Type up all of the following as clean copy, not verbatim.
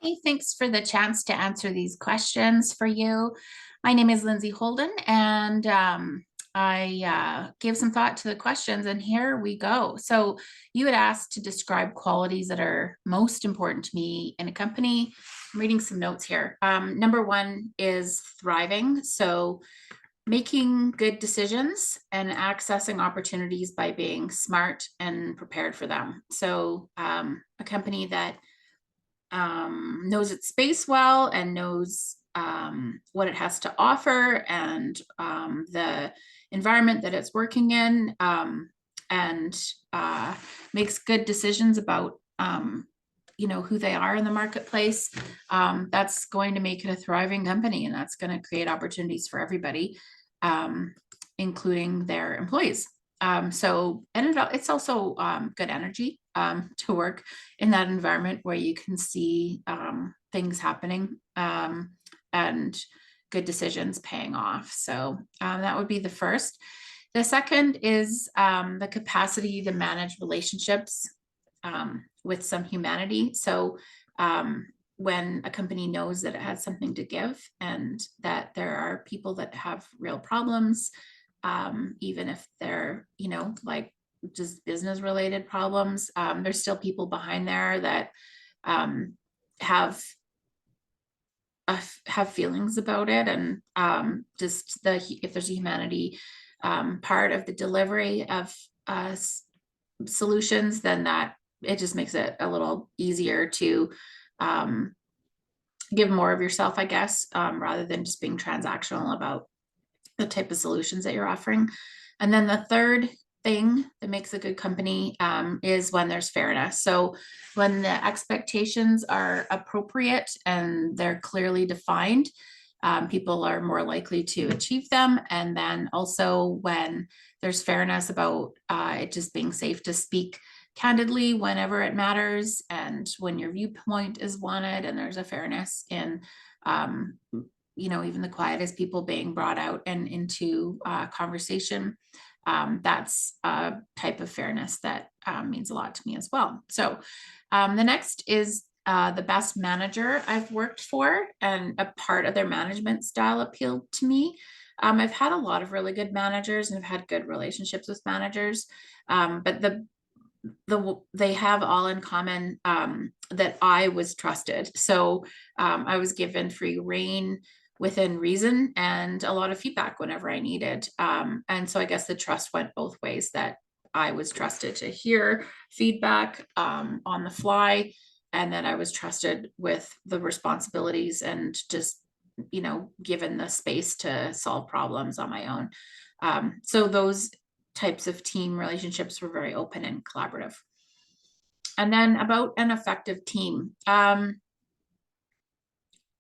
Hey, thanks for the chance to answer these questions for you. My name is Lindsay Holden, and I gave some thought to the questions, and here we go. So, you had asked to describe qualities that are most important to me in a company. I'm reading some notes here. Number one is thriving. So, making good decisions and accessing opportunities by being smart and prepared for them. So, a company that knows its space well and knows what it has to offer and the environment that it's working in, and makes good decisions about who they are in the marketplace. That's going to make it a thriving company, and that's going to create opportunities for everybody, including their employees. And it's also good energy to work in that environment where you can see things happening, and good decisions paying off. So that would be the first. The second is the capacity to manage relationships with some humanity. So when a company knows that it has something to give and that there are people that have real problems, even if they're, like just business related problems, there's still people behind there that have have feelings about it, and just if there's a humanity part of the delivery of solutions, then that it just makes it a little easier to give more of yourself, I guess, rather than just being transactional about the type of solutions that you're offering. And then the third thing that makes a good company is when there's fairness. So when the expectations are appropriate and they're clearly defined, people are more likely to achieve them. And then also when there's fairness about it just being safe to speak candidly whenever it matters, and when your viewpoint is wanted, and there's a fairness in even the quietest people being brought out and into conversation. That's a type of fairness that means a lot to me as well. So the next is the best manager I've worked for, and a part of their management style appealed to me. I've had a lot of really good managers and I've had good relationships with managers, but they have all in common that I was trusted. So I was given free reign within reason and a lot of feedback whenever I needed. And so I guess the trust went both ways, that I was trusted to hear feedback on the fly, and that I was trusted with the responsibilities and just, given the space to solve problems on my own. So those types of team relationships were very open and collaborative. And then about an effective team.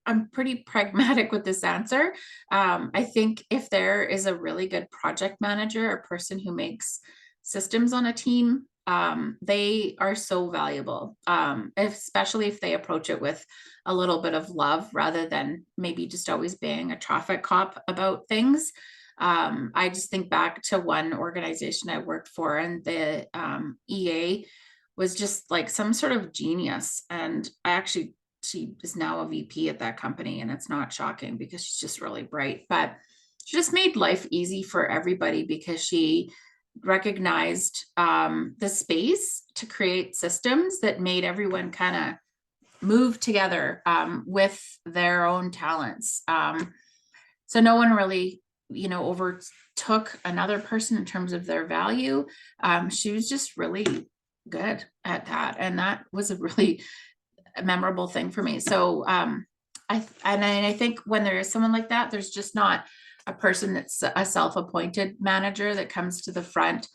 I'm pretty pragmatic with this answer. I think if there is a really good project manager, a person who makes systems on a team, they are so valuable, especially if they approach it with a little bit of love rather than maybe just always being a traffic cop about things. I just think back to one organization I worked for, and the EA was just like some sort of genius. And she is now a VP at that company, and it's not shocking because she's just really bright. But she just made life easy for everybody because she recognized the space to create systems that made everyone kind of move together with their own talents. So no one really, overtook another person in terms of their value. She was just really good at that, and that was a really memorable thing for me. So I think when there is someone like that, there's just not a person that's a self-appointed manager that comes to the front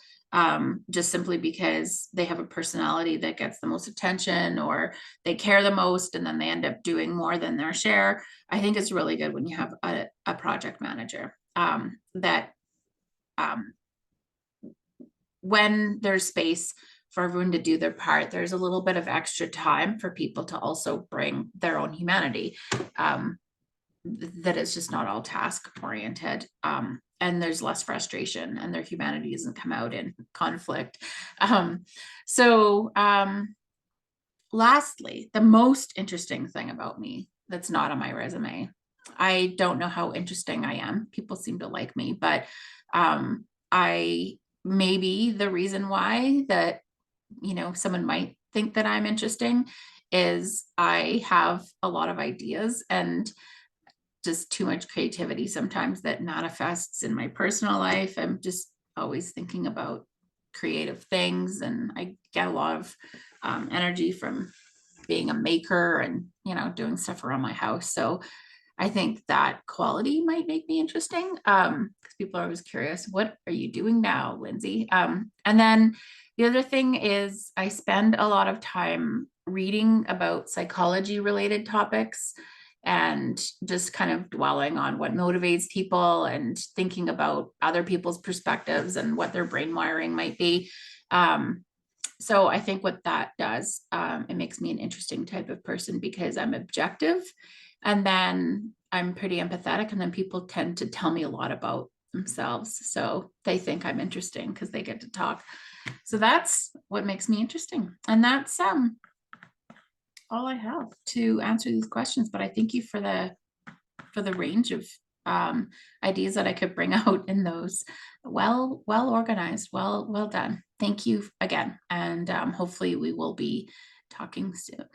just simply because they have a personality that gets the most attention or they care the most, and then they end up doing more than their share. I think it's really good when you have a project manager that when there's space for everyone to do their part, there's a little bit of extra time for people to also bring their own humanity. That is just not all task oriented. And there's less frustration, and their humanity doesn't come out in conflict. So lastly, the most interesting thing about me that's not on my resume. I don't know how interesting I am. People seem to like me, but I maybe the reason why that, someone might think that I'm interesting is I have a lot of ideas and just too much creativity sometimes that manifests in my personal life. I'm just always thinking about creative things, and I get a lot of energy from being a maker and doing stuff around my house. So I think that quality might make me interesting, because people are always curious, what are you doing now, Lindsay? And then the other thing is I spend a lot of time reading about psychology related topics and just kind of dwelling on what motivates people and thinking about other people's perspectives and what their brain wiring might be. So I think what that does, it makes me an interesting type of person because I'm objective, and then I'm pretty empathetic, and then people tend to tell me a lot about themselves. So they think I'm interesting because they get to talk. So that's what makes me interesting. And that's all I have to answer these questions. But I thank you for the range of ideas that I could bring out in those. Well organized, well done. Thank you again, and hopefully we will be talking soon.